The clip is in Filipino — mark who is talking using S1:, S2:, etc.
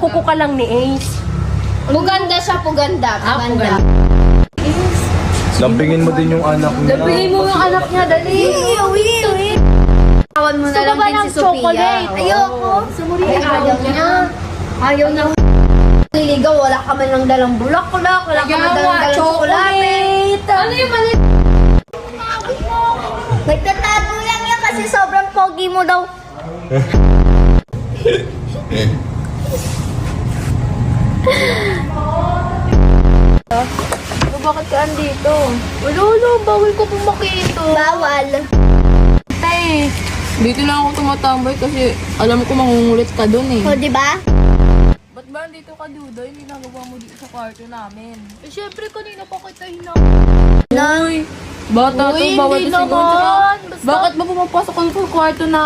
S1: kuko ka lang ni Ace.
S2: Puganda siya, puganda. Puganda.
S3: Lampingin mo din yung anak niya.
S1: Lampingin mo yung anak niya, dali.
S2: Uwi. Tawan mo na lang din si Sophia.
S1: Chocolate?
S2: Ayoko.
S1: Sumuri
S2: Ayaw niya. Ayaw na. Niligaw, wala ka man lang dalang bulak-bulak. Wala ka man dalang chocolate.
S1: Ano yung mali?
S2: Nagtatago lang yan kasi sobrang pogi mo daw.
S1: Bakit ka andito? Wala, bawal ko pumakito.
S2: Bawal.
S1: Tay, dito lang ako tumatambay kasi alam ko mangungulit ka dun eh.
S2: O, diba?
S1: Ba't ba andito ka, Dudoy? Ninagawa mo dito sa kwarto namin. Eh, syempre kanina pa kita Uy, bata to,
S2: Uy,
S1: bawal
S2: hindi
S1: to siguro.
S2: naman.
S1: Bakit ba pumapasok ka sa kwarto na?